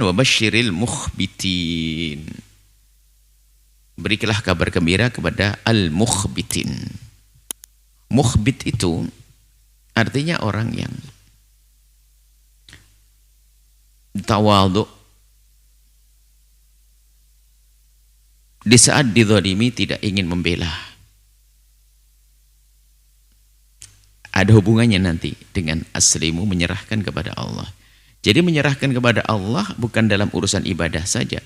wa basyiril mukhbitin. Berikanlah kabar gembira kepada al-mukhbitin. Mukhbit itu artinya orang yang tawadhu, di saat dizalimi tidak ingin membela. Ada hubungannya nanti dengan aslimu, menyerahkan kepada Allah. Jadi menyerahkan kepada Allah bukan dalam urusan ibadah saja.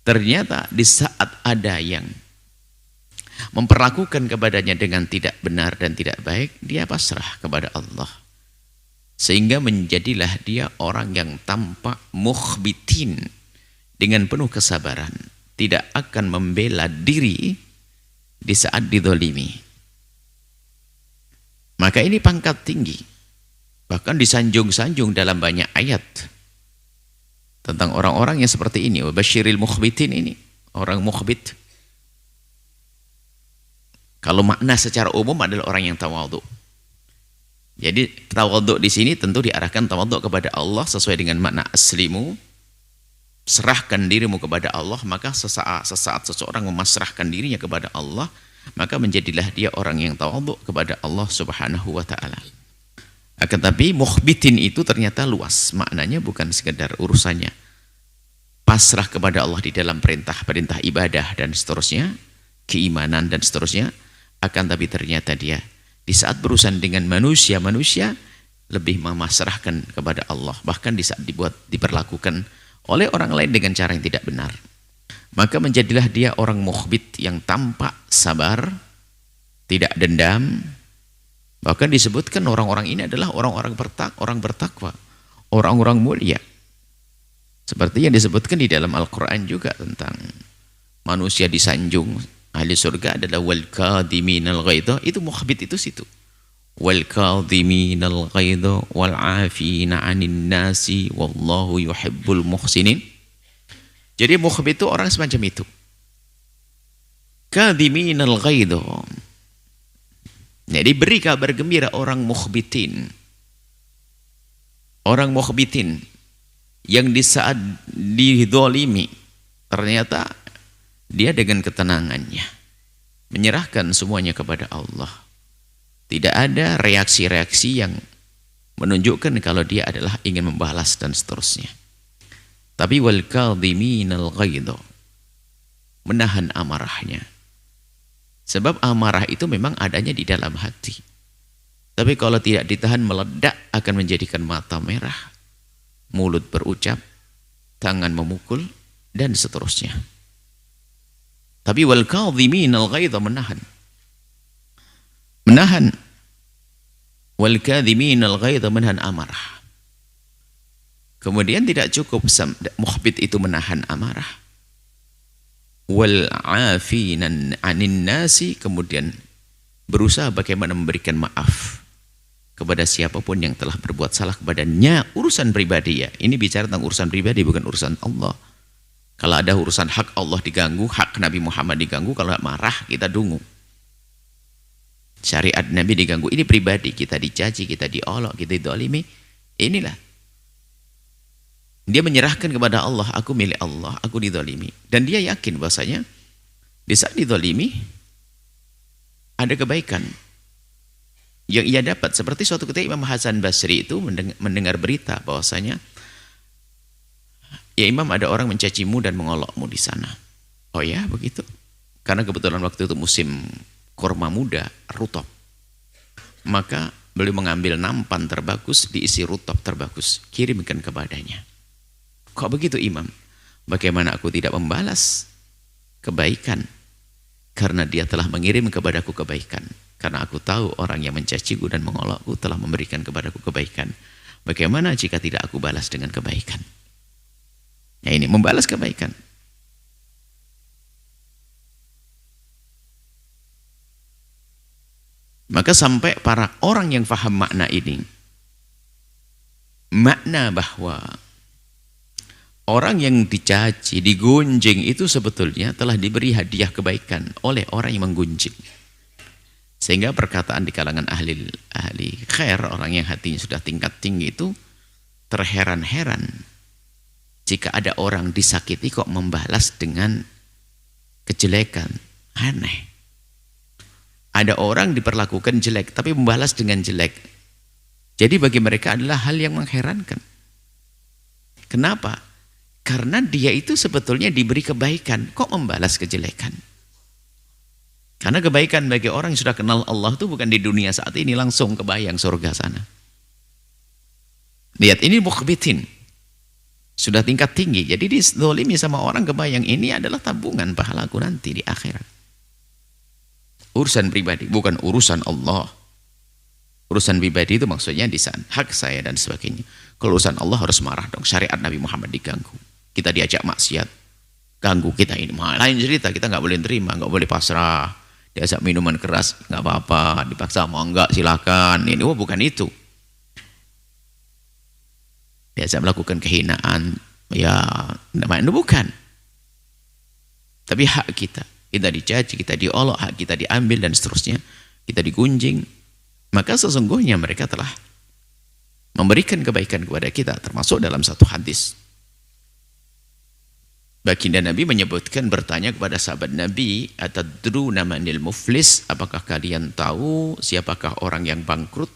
Ternyata di saat ada yang memperlakukan kepadanya dengan tidak benar dan tidak baik, dia pasrah kepada Allah. Sehingga menjadilah dia orang yang tampak mukhbitin, dengan penuh kesabaran, tidak akan membela diri di saat dizalimi. Maka ini pangkat tinggi, bahkan disanjung-sanjung dalam banyak ayat tentang orang-orang yang seperti ini. Wabasyiril mukhbitin, ini orang mukhbit. Kalau makna secara umum adalah orang yang tawadhu. Jadi tawadhu di sini tentu diarahkan tawadhu kepada Allah sesuai dengan makna aslimu. Serahkan dirimu kepada Allah, maka sesaat seseorang memasrahkan dirinya kepada Allah, maka menjadilah dia orang yang tawadhu kepada Allah Subhanahu wa ta'ala. Akan tapi mukhbitin itu ternyata luas, maknanya bukan sekedar urusannya pasrah kepada Allah di dalam perintah ibadah dan seterusnya, keimanan dan seterusnya, akan tapi ternyata dia di saat berurusan dengan manusia lebih memasrahkan kepada Allah, bahkan di saat diperlakukan oleh orang lain dengan cara yang tidak benar. Maka menjadilah dia orang mukhbit yang tampak sabar, tidak dendam. Bahkan disebutkan orang-orang ini adalah orang bertakwa, orang-orang mulia. Seperti yang disebutkan di dalam Al-Quran juga tentang manusia disanjung, ahli surga adalah wal kadhiminal ghaidha, itu mukhbit itu situ. Wal kadhiminal ghaidha wal 'afina 'anil nasi wallahu yuhibbul muhsinin. Jadi mukhbit itu orang semacam itu. Kadhiminal ghaidha. Jadi beri kabar gembira orang mukhbitin. Orang mukhbitin yang di saat dizalimi ternyata dia dengan ketenangannya menyerahkan semuanya kepada Allah. Tidak ada reaksi-reaksi yang menunjukkan kalau dia adalah ingin membalas dan seterusnya. Tapi wal kadhiminal ghaidha, menahan amarahnya. Sebab amarah itu memang adanya di dalam hati. Tapi kalau tidak ditahan meledak akan menjadikan mata merah, mulut berucap, tangan memukul dan seterusnya. Tapi wal kadhiminal ghaidha, menahan. Menahan. Wal kadhiminal ghaidha, menahan amarah. Kemudian tidak cukup mukhbit itu menahan amarah. Wal 'afina 'anil nasi, kemudian berusaha bagaimana memberikan maaf kepada siapapun yang telah berbuat salah kepadanya. Urusan pribadi ya. Ini bicara tentang urusan pribadi, bukan urusan Allah. Kalau ada urusan hak Allah diganggu, hak Nabi Muhammad diganggu, kalau marah kita dungu. Syariat Nabi diganggu, ini pribadi, kita dicaci, kita diolok, kita dizalimi. Inilah. Dia menyerahkan kepada Allah, aku milik Allah, aku dizalimi. Dan dia yakin bahasanya di saat dizalimi ada kebaikan yang ia dapat. Seperti suatu ketika Imam Hasan Basri itu mendengar berita bahwasanya, ya Imam, ada orang mencacimu dan mengolokmu di sana. Oh ya, begitu. Karena kebetulan waktu itu musim kurma muda, rutop. Maka beliau mengambil nampan terbagus, diisi rutop terbagus, kirimkan kepadanya. Kok begitu Imam? Bagaimana aku tidak membalas kebaikan? Karena dia telah mengirim kepadaku kebaikan. Karena aku tahu orang yang mencaciku dan mengolokku telah memberikan kepadaku kebaikan. Bagaimana jika tidak aku balas dengan kebaikan? Ya, ini membalas kebaikan. Maka sampai para orang yang faham makna ini, makna bahwa orang yang dicaci, digunjing itu sebetulnya telah diberi hadiah kebaikan oleh orang yang menggunjing. Sehingga perkataan di kalangan ahli khair, orang yang hatinya sudah tingkat tinggi itu terheran-heran Jika ada orang disakiti kok membalas dengan kejelekan. Aneh. Ada orang diperlakukan jelek tapi membalas dengan jelek. Jadi bagi mereka adalah hal yang mengherankan. Kenapa? Karena dia itu sebetulnya diberi kebaikan, kok membalas kejelekan? Karena kebaikan bagi orang yang sudah kenal Allah itu bukan di dunia saat ini, langsung kebayang surga sana. Lihat, ini mukhbitin. Sudah tingkat tinggi. Jadi dizolimi sama orang, kebayang ini adalah tabungan pahalaku nanti di akhirat. Urusan pribadi, bukan urusan Allah. Urusan pribadi itu maksudnya di sana, hak saya dan sebagainya. Kalau urusan Allah harus marah dong. Syariat Nabi Muhammad diganggu. Kita diajak maksiat. Ganggu kita ini. Lain cerita, kita nggak boleh terima, nggak boleh pasrah. Diajak minuman keras, nggak apa-apa. Dipaksa mau enggak, silakan. Ini bukan itu. Diajak melakukan kehinaan, ya namanya bukan. Tapi hak kita dicaci, kita diolok, hak kita diambil dan seterusnya, kita digunjing. Maka sesungguhnya mereka telah memberikan kebaikan kepada kita, termasuk dalam satu hadis. Baginda Nabi menyebutkan, bertanya kepada sahabat Nabi, atadruna manil muflis, apakah kalian tahu siapakah orang yang bangkrut?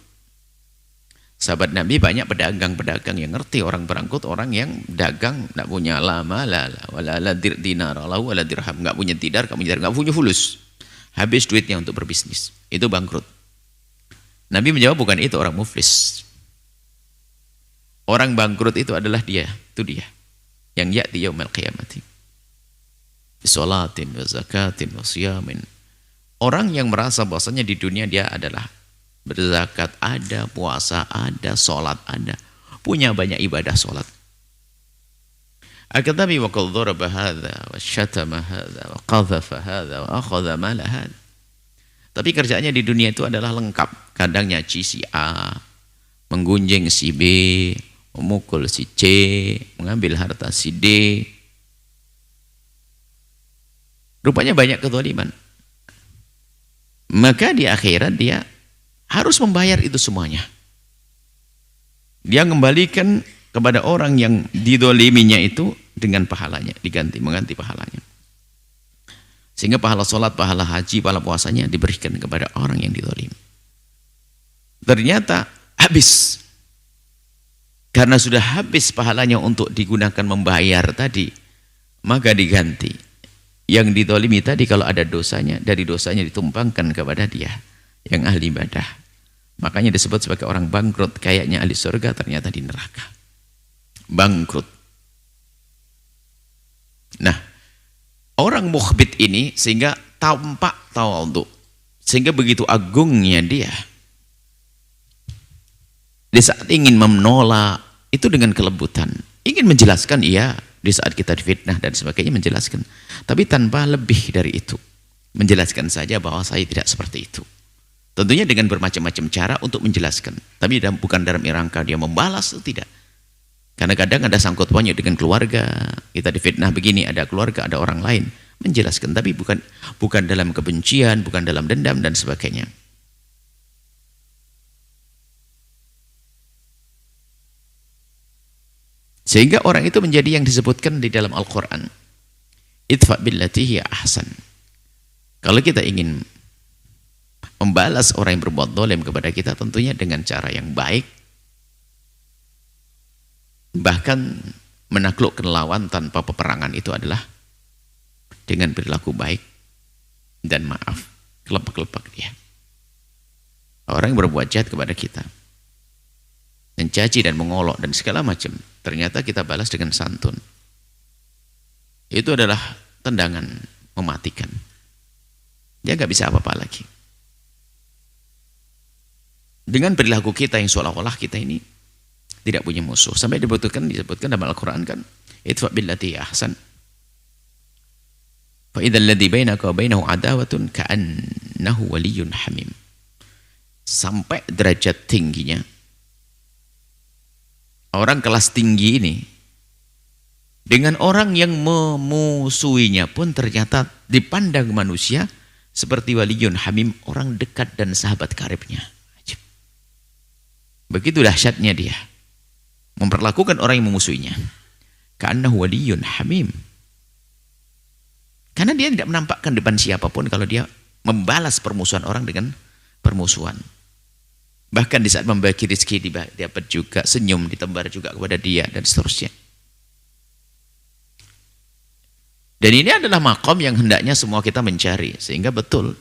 Sahabat Nabi banyak pedagang-pedagang yang ngerti orang bangkrut, orang yang dagang tidak punya lama wala dinar wala dirham, nggak punya tidar, nggak punya fulus, habis duitnya untuk berbisnis, itu bangkrut. Nabi menjawab, bukan itu orang muflis. Orang bangkrut itu adalah dia, itu dia yang ya'ti yaumil qiyamati bisolatin wa zakatin wa siyamin. Orang yang merasa bahwasanya di dunia dia adalah berzakat ada, puasa ada, sholat ada, punya banyak ibadah sholat. Akan-tapi wa qad daraba hadza wa syatama hadza wa qadhafa hadza wa akhadha mala hadza. Tapi kerjaannya di dunia itu adalah lengkap. Kadang nyaci si A, menggunjing si B, memukul si C, mengambil harta si D. Rupanya banyak kezaliman. Maka di akhirat dia harus membayar itu semuanya. Dia kembalikan kepada orang yang didoliminya itu dengan pahalanya, mengganti pahalanya. Sehingga pahala sholat, pahala haji, pahala puasanya diberikan kepada orang yang didolimi. Ternyata habis. Karena sudah habis pahalanya untuk digunakan membayar tadi, maka diganti. Yang didolimi tadi kalau ada dosanya, dari dosanya ditumpangkan kepada dia yang ahli ibadah. Makanya disebut sebagai orang bangkrut, kayaknya ahli surga, ternyata di neraka. Bangkrut. Nah, orang mukhbit ini sehingga tampak tawadhu, sehingga begitu agungnya dia. Di saat ingin menolak itu dengan kelembutan, ingin menjelaskan, iya, di saat kita difitnah dan sebagainya menjelaskan, tapi tanpa lebih dari itu, menjelaskan saja bahwa saya tidak seperti itu. Tentunya dengan bermacam-macam cara untuk menjelaskan, tapi bukan dalam rangka dia membalas, tidak. Karena kadang ada sangkut pautnya dengan keluarga, kita difitnah begini, ada keluarga, ada orang lain, menjelaskan, tapi bukan dalam kebencian, bukan dalam dendam dan sebagainya. Sehingga orang itu menjadi yang disebutkan di dalam Al-Quran, idfa' billati hiya ahsan. Kalau kita ingin membalas orang yang berbuat zalim kepada kita, tentunya dengan cara yang baik, bahkan menaklukkan lawan tanpa peperangan, itu adalah dengan perilaku baik dan maaf, kelepak-kelepak dia. Orang yang berbuat jahat kepada kita, mencaci dan mengolok dan segala macam, ternyata kita balas dengan santun. Itu adalah tendangan mematikan. Dia nggak bisa apa-apa lagi. Dengan perilaku kita yang seolah-olah kita ini tidak punya musuh. Sampai disebutkan dalam Al-Quran kan, idfa' billati ahsan. Fa idzal ladzi bainaka wa bainahu adawatun ka'annahu waliyyun hamim. Sampai derajat tingginya orang kelas tinggi ini dengan orang yang memusuhinya pun ternyata dipandang manusia seperti waliyun hamim, orang dekat dan sahabat karibnya. Begitu dahsyatnya dia memperlakukan orang yang memusuhinya. Ka'annahu waliyyun hamim. Karena dia tidak menampakkan depan siapapun kalau dia membalas permusuhan orang dengan permusuhan. Bahkan di saat membagi rezeki dapat juga senyum, ditebar juga kepada dia dan seterusnya. Dan ini adalah makom yang hendaknya semua kita mencari. Sehingga betul,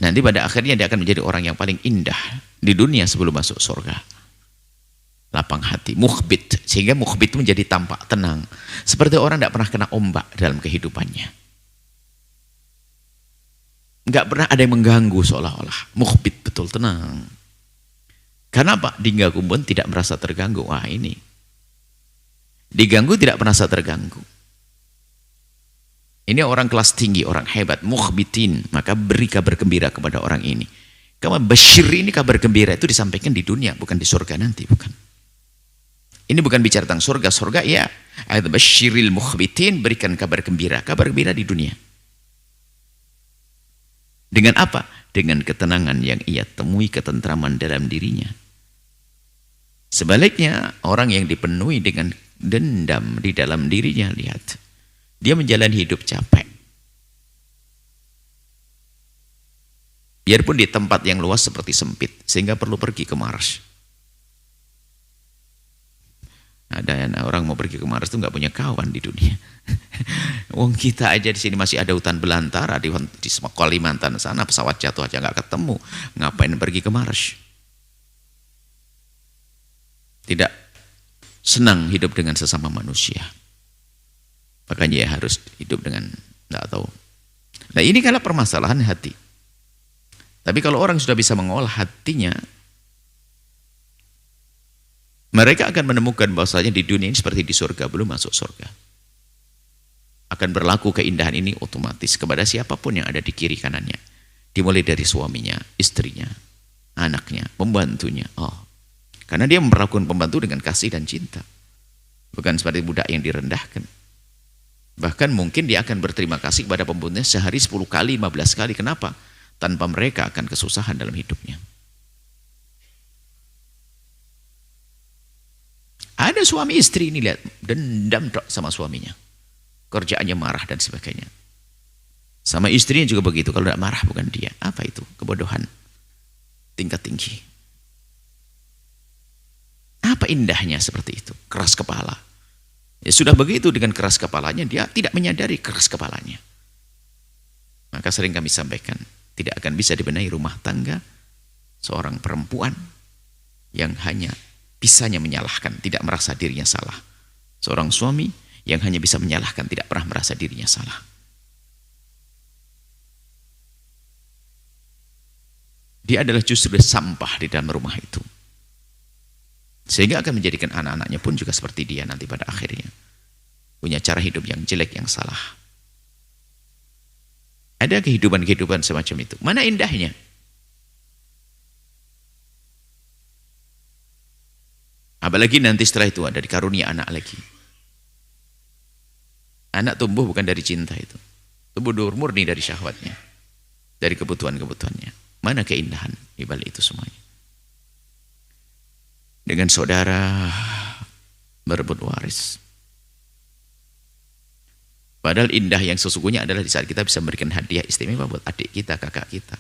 nanti pada akhirnya dia akan menjadi orang yang paling indah di dunia sebelum masuk surga. Lapang hati, mukhbit. Sehingga mukhbit itu menjadi tampak tenang. Seperti orang tidak pernah kena ombak dalam kehidupannya. Nggak pernah ada yang mengganggu seolah-olah. Mukhbit, betul, tenang. Karena apa? Diganggu pun tidak merasa terganggu. Wah ini. Diganggu tidak merasa terganggu. Ini orang kelas tinggi, orang hebat, mukhbitin. Maka beri kabar gembira kepada orang ini. Kabar basyir ini, kabar gembira itu disampaikan di dunia, bukan di surga nanti, bukan. Ini bukan bicara tentang surga. Surga ya, ayat basyiril mukhbitin, berikan kabar gembira di dunia. Dengan apa? Dengan ketenangan yang ia temui, ketentraman dalam dirinya. Sebaliknya, orang yang dipenuhi dengan dendam di dalam dirinya, lihat. Dia menjalani hidup capek. Biarpun di tempat yang luas seperti sempit, sehingga perlu pergi ke Mars. Ada orang mau pergi ke Mars itu nggak punya kawan di dunia. Wong kita aja di sini masih ada hutan belantara di Kalimantan sana, pesawat jatuh aja nggak ketemu. Ngapain pergi ke Mars? Tidak senang hidup dengan sesama manusia. Makanya ya harus hidup dengan nggak tahu. Nah ini kalau permasalahan hati. Tapi kalau orang sudah bisa mengolah hatinya, mereka akan menemukan bahwasanya di dunia ini seperti di surga, belum masuk surga. Akan berlaku keindahan ini otomatis kepada siapapun yang ada di kiri kanannya. Dimulai dari suaminya, istrinya, anaknya, pembantunya. Oh, karena dia memperlakukan pembantu dengan kasih dan cinta. Bukan seperti budak yang direndahkan. Bahkan mungkin dia akan berterima kasih kepada pembantunya sehari 10 kali, 15 kali. Kenapa? Tanpa mereka akan kesusahan dalam hidupnya. Ada suami istri ini lihat, dendam sama suaminya. Kerjaannya marah dan sebagainya. Sama istrinya juga begitu, kalau tidak marah bukan dia. Apa itu? Kebodohan. Tingkat tinggi. Apa indahnya seperti itu? Keras kepala. Ya sudah begitu dengan keras kepalanya, dia tidak menyadari keras kepalanya. Maka sering kami sampaikan, tidak akan bisa dibenahi rumah tangga seorang perempuan yang hanya bisanya menyalahkan, tidak merasa dirinya salah. Seorang suami yang hanya bisa menyalahkan, tidak pernah merasa dirinya salah. Dia adalah justru sampah di dalam rumah itu. Sehingga akan menjadikan anak-anaknya pun juga seperti dia nanti pada akhirnya. Punya cara hidup yang jelek, yang salah. Ada kehidupan-kehidupan semacam itu. Mana indahnya? Apalagi nanti setelah itu ada dikarunia anak lagi. Anak tumbuh bukan dari cinta itu. Tumbuh murni dari syahwatnya. Dari kebutuhan-kebutuhannya. Mana keindahan di balik itu semuanya? Dengan saudara berebut waris. Padahal indah yang sesungguhnya adalah di saat kita bisa memberikan hadiah istimewa buat adik kita, kakak kita.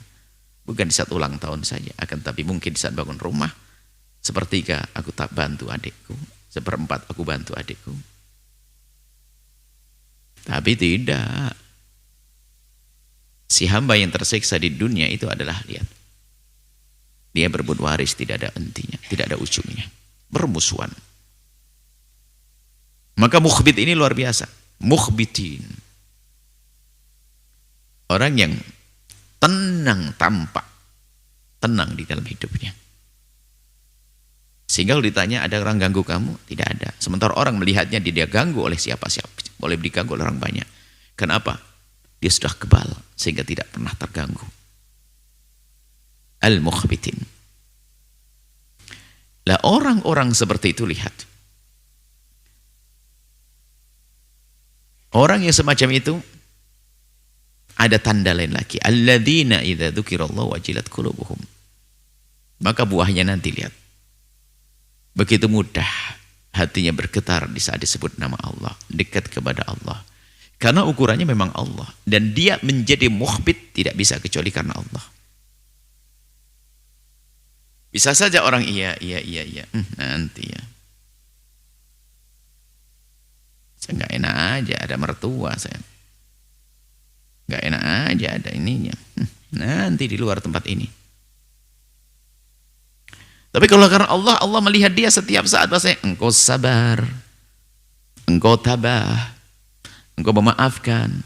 Bukan di saat ulang tahun saja. Akan tapi mungkin di saat bangun rumah. Sepertiga aku tak bantu adikku. Seperempat aku bantu adikku. Tapi tidak. Si hamba yang tersiksa di dunia itu adalah, lihat. Dia berebut waris, tidak ada hentinya, tidak ada ujungnya. Bermusuhan. Maka mukhbit ini luar biasa. Mukhbitin. Orang yang tenang tampak. Tenang di dalam hidupnya. Sehingga kalau ditanya ada orang ganggu kamu? Tidak ada. Sementara orang melihatnya dia ganggu oleh siapa-siapa. Boleh diganggu oleh orang banyak. Kenapa? Dia sudah kebal sehingga tidak pernah terganggu. Al-mukhbitin. Lah orang-orang seperti itu lihat. Orang yang semacam itu ada tanda lain lagi. Alladzina idza dzukirallahu wajilat qulubuhum. Maka buahnya nanti lihat. Begitu mudah hatinya bergetar di saat disebut nama Allah, dekat kepada Allah. Karena ukurannya memang Allah. Dan dia menjadi mukhbit tidak bisa kecuali karena Allah. Bisa saja orang iya. Nanti ya. Saya nggak enak aja ada mertua saya. Nggak enak aja ada ininya. Nanti di luar tempat ini. Tapi kalau karena Allah, Allah melihat dia setiap saat bahasanya, engkau sabar, engkau tabah, engkau memaafkan.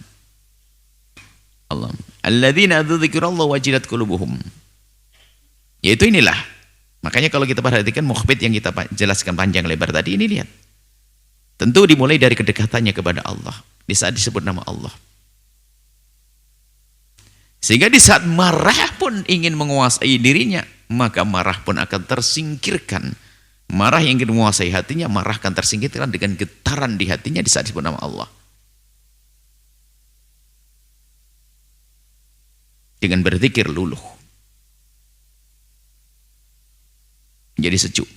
Allah. Alladzina dzikrullah wajilat qulubuhum. Yaitu inilah. Makanya kalau kita perhatikan mukhbit yang kita jelaskan panjang lebar tadi, ini lihat. Tentu dimulai dari kedekatannya kepada Allah. Di saat disebut nama Allah. Sehingga di saat marah pun ingin menguasai dirinya, maka marah pun akan tersingkirkan. Marah yang ingin menguasai hatinya, marah akan tersingkirkan dengan getaran di hatinya di saat disebut nama Allah. Dengan berzikir luluh. Jadi sejuk.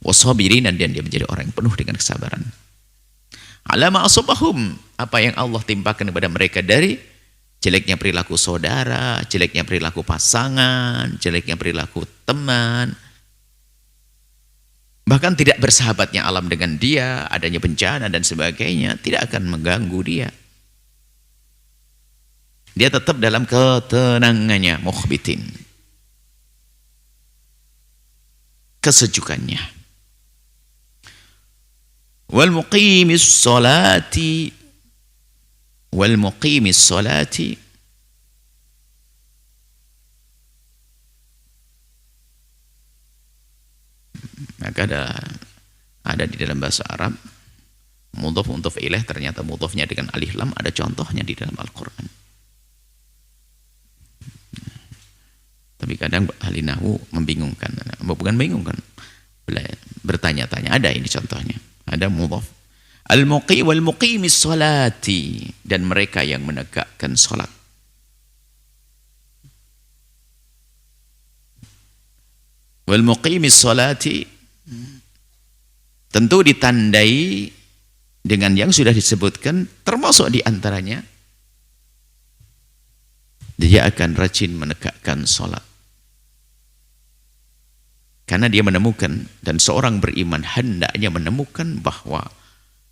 Wasabirin, dan dia menjadi orang yang penuh dengan kesabaran. Alama asabahum, apa yang Allah timpakan kepada mereka dari jeleknya perilaku saudara, jeleknya perilaku pasangan, jeleknya perilaku teman. Bahkan tidak bersahabatnya alam dengan dia, adanya bencana dan sebagainya, tidak akan mengganggu dia. Dia tetap dalam ketenangannya, mukhbitin. Kesejukannya. Wal muqimis salati maka ada di dalam bahasa Arab mudhaf untuk ilaih, ternyata mudhafnya dengan alif lam, ada contohnya di dalam Al-Quran. Tapi kadang ahli nahwu membingungkan, bukan membingungkan, bertanya-tanya, ada ini contohnya, ada mudhaf al-muqi wal muqimis salati, dan mereka yang menegakkan salat. Wal muqimis salati tentu ditandai dengan yang sudah disebutkan, termasuk di antaranya dia akan rajin menegakkan salat. Karena dia menemukan, dan seorang beriman hendaknya menemukan bahwa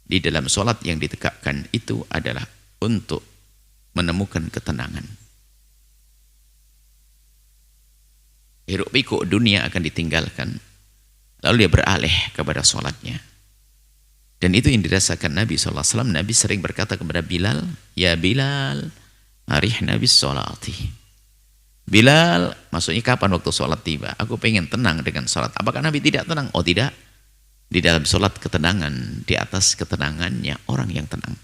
di dalam sholat yang ditegakkan itu adalah untuk menemukan ketenangan. Hiruk pikuk dunia akan ditinggalkan, lalu dia beralih kepada sholatnya. Dan itu yang dirasakan Nabi SAW. Nabi sering berkata kepada Bilal, ya Bilal, arihna bis sholati. Bilal, maksudnya kapan waktu sholat tiba? Aku pengen tenang dengan sholat. Apakah Nabi tidak tenang? Oh tidak. Di dalam sholat ketenangan, di atas ketenangannya orang yang tenang.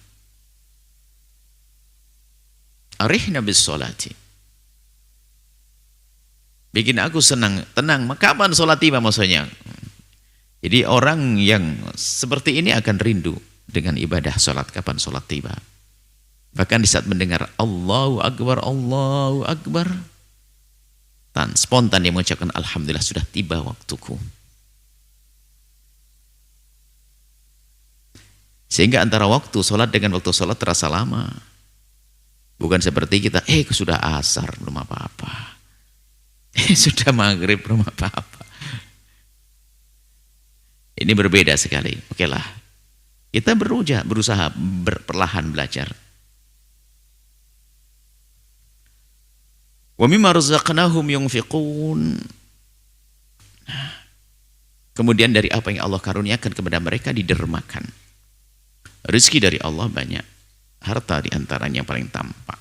Arihna bis sholati. Bikin aku senang, tenang. Kapan sholat tiba maksudnya? Jadi orang yang seperti ini akan rindu dengan ibadah sholat, kapan sholat tiba. Bahkan di saat mendengar Allahu Akbar, Allahu Akbar, spontan dia mengucapkan Alhamdulillah sudah tiba waktuku. Sehingga antara waktu sholat dengan waktu sholat terasa lama. Bukan seperti kita, sudah asar belum apa-apa. Sudah maghrib belum apa-apa. Ini berbeda sekali. Oke lah. Kita berusaha perlahan belajar. Wa mimma razaqnahum yunfiqun. Kemudian dari apa yang Allah karuniakan kepada mereka didermakan. Rezeki dari Allah banyak, harta diantaranya yang paling tampak.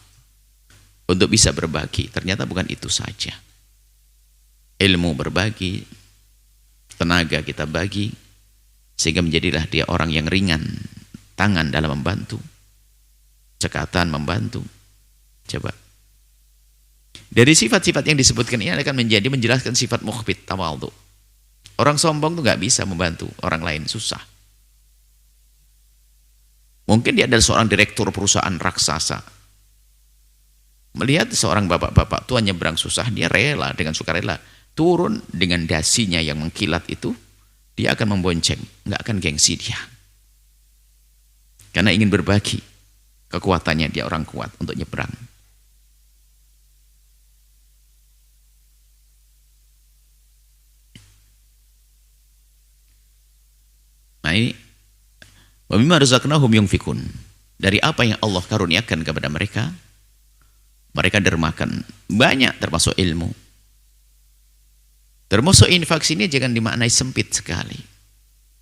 Untuk bisa berbagi, ternyata bukan itu saja. Ilmu berbagi, tenaga kita bagi, sehingga menjadilah dia orang yang ringan, tangan dalam membantu, cekatan membantu. Coba. Dari sifat-sifat yang disebutkan ini akan menjelaskan sifat mukhbit, tawadhu. Orang sombong itu nggak bisa membantu orang lain, susah. Mungkin dia adalah seorang direktur perusahaan raksasa. Melihat seorang bapak-bapak tua nyebrang susah, dia rela dengan sukarela turun dengan dasinya yang mengkilat itu, dia akan membonceng, nggak akan gengsi dia. Karena ingin berbagi kekuatannya, dia orang kuat untuk nyebrang. Nah ini, wa mimma razaqnahum yunfikun. Dari apa yang Allah karuniakan kepada mereka, mereka dermakan. Banyak termasuk ilmu. Termasuk infak sini jangan dimaknai sempit sekali.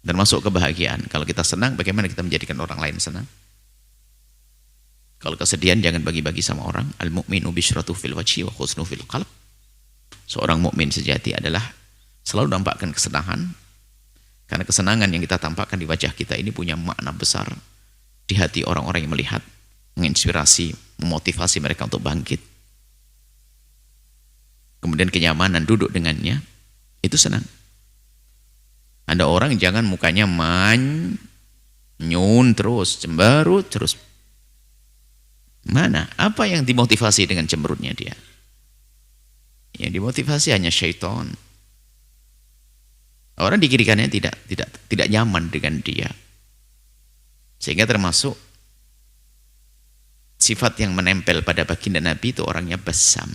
Termasuk kebahagiaan. Kalau kita senang, bagaimana kita menjadikan orang lain senang? Kalau kesedihan jangan bagi-bagi sama orang. Al-mu'minu bisyratu fil wajhi wa khusnu fil qalb. Seorang mukmin sejati adalah selalu nampakkan kesenangan. Karena kesenangan yang kita tampakkan di wajah kita ini punya makna besar di hati orang-orang yang melihat, menginspirasi, memotivasi mereka untuk bangkit. Kemudian kenyamanan duduk dengannya, itu senang. Ada orang jangan mukanya manyun terus, cemberut terus. Mana? Apa yang dimotivasi dengan cemberutnya dia? Yang dimotivasi hanya syaitan. Orang di kiri kanannya tidak nyaman dengan dia. Sehingga termasuk sifat yang menempel pada baginda Nabi itu orangnya basam.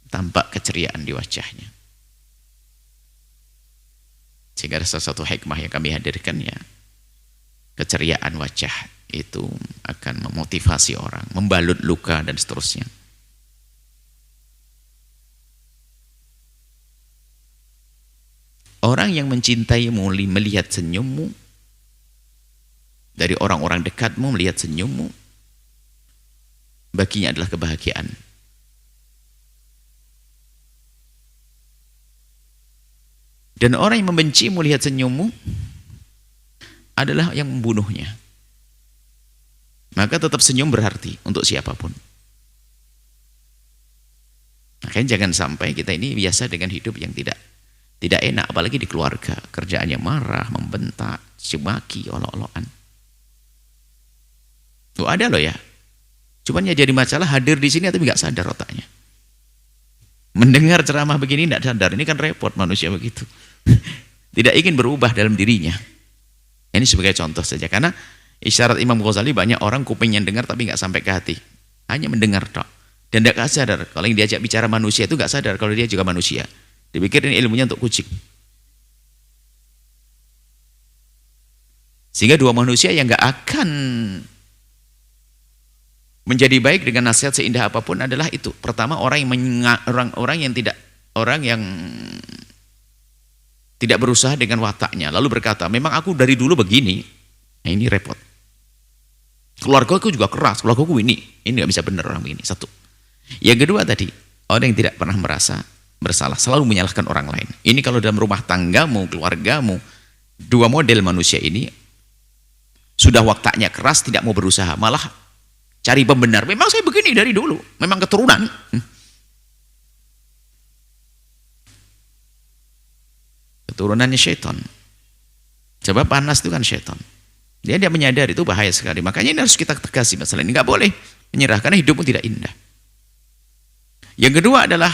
Tampak keceriaan di wajahnya. Sehingga ada salah satu hikmah yang kami hadirkan ya. Keceriaan wajah itu akan memotivasi orang, membalut luka dan seterusnya. Orang yang mencintaimu melihat senyummu, dari orang-orang dekatmu melihat senyummu, baginya adalah kebahagiaan. Dan orang yang membencimu melihat senyummu adalah yang membunuhnya. Maka tetap senyum berarti untuk siapapun. Makanya jangan sampai kita ini biasa dengan hidup yang tidak enak, apalagi di keluarga. Kerjaannya marah, membentak, cemaki, olok-olokan. Tuh ada loh ya. Cuman ya jadi masalah hadir di sini tapi nggak sadar otaknya. Mendengar ceramah begini tidak sadar. Ini kan repot manusia begitu. Tidak ingin berubah dalam dirinya. Ini sebagai contoh saja. Karena isyarat Imam Ghazali banyak orang kupingnya dengar tapi nggak sampai ke hati. Hanya mendengar tok. Dan tidak sadar. Kalau yang diajak bicara manusia itu nggak sadar kalau dia juga manusia. Dipikir ini ilmunya untuk kucing. Sehingga dua manusia yang gak akan menjadi baik dengan nasihat seindah apapun adalah itu. Pertama orang yang tidak berusaha dengan wataknya lalu berkata, memang aku dari dulu begini. Nah ini repot. Keluarga aku juga keras, keluarga aku ini gak bisa benar orang begini. Satu. Yang kedua tadi, orang yang tidak pernah merasa bersalah, selalu menyalahkan orang lain. Ini kalau dalam rumah tanggamu, keluargamu, dua model manusia ini sudah wataknya keras, tidak mau berusaha, malah cari pembenar. Memang saya begini dari dulu, memang keturunan. Keturunannya syaitan. Coba panas itu kan syaitan. Dia tidak menyadari, itu bahaya sekali. Makanya ini harus kita tegasi masalah ini. Nggak boleh menyerah, karena hidupmu tidak indah. Yang kedua adalah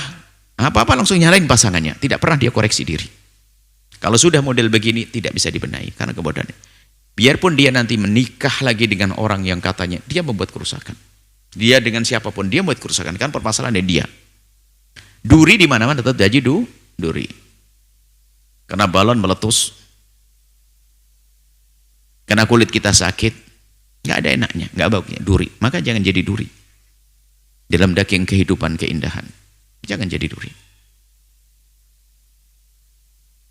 apa-apa langsung nyalain pasangannya. Tidak pernah dia koreksi diri. Kalau sudah model begini, tidak bisa dibenahi. Karena kebodohan. Biarpun dia nanti menikah lagi dengan orang yang katanya, dia membuat kerusakan. Dia dengan siapapun, dia membuat kerusakan. Kan permasalahannya dia. Duri di mana-mana tetap jadi duri. Karena balon meletus. Karena kulit kita sakit. Nggak ada enaknya, nggak bagusnya. Duri. Maka jangan jadi duri. Dalam daging kehidupan, keindahan. Jangan jadi duri.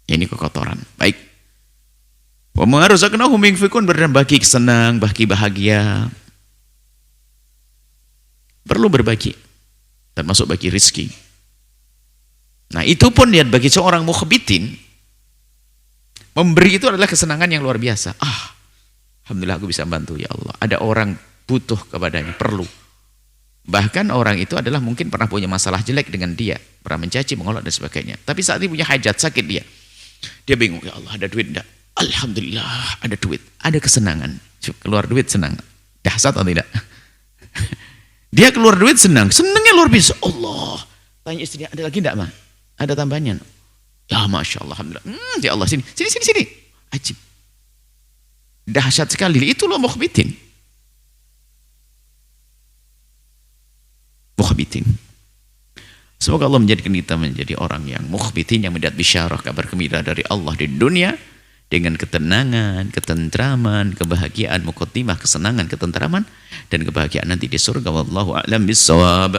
Ini kekotoran. Baik. Wa ma razaqnahum yunfikun, berbagi senang, bagi bahagia. Perlu berbagi. Termasuk bagi rizki. Nah itu pun lihat bagi seorang mukhbitin, memberi itu adalah kesenangan yang luar biasa. Alhamdulillah aku bisa bantu ya Allah. Ada orang butuh kepadanya, perlu. Bahkan orang itu adalah mungkin pernah punya masalah jelek dengan dia, pernah mencaci, mengolok dan sebagainya. Tapi saat ini punya hajat, sakit dia. Dia bingung, ya Allah ada duit enggak? Alhamdulillah ada duit, ada kesenangan. Keluar duit senang. Dahsyat atau tidak? Dia keluar duit senang, senangnya luar biasa. Allah. Tanya istrinya, ada lagi enggak, Ma? Ada tambahannya? Ya Masya Allah, Alhamdulillah. Ya Allah, sini, sini, sini, sini. Ajib. Dahsyat sekali. Itu loh mukhbitin. Mukhbitin. Semoga Allah menjadikan kita menjadi orang yang mukhbitin, yang mendapat bisyarah, kabar gembira dari Allah di dunia, dengan ketenangan, ketentraman, kebahagiaan, muqaddimah, kesenangan, ketentraman, dan kebahagiaan nanti di surga. Wallahu a'lam bissawab.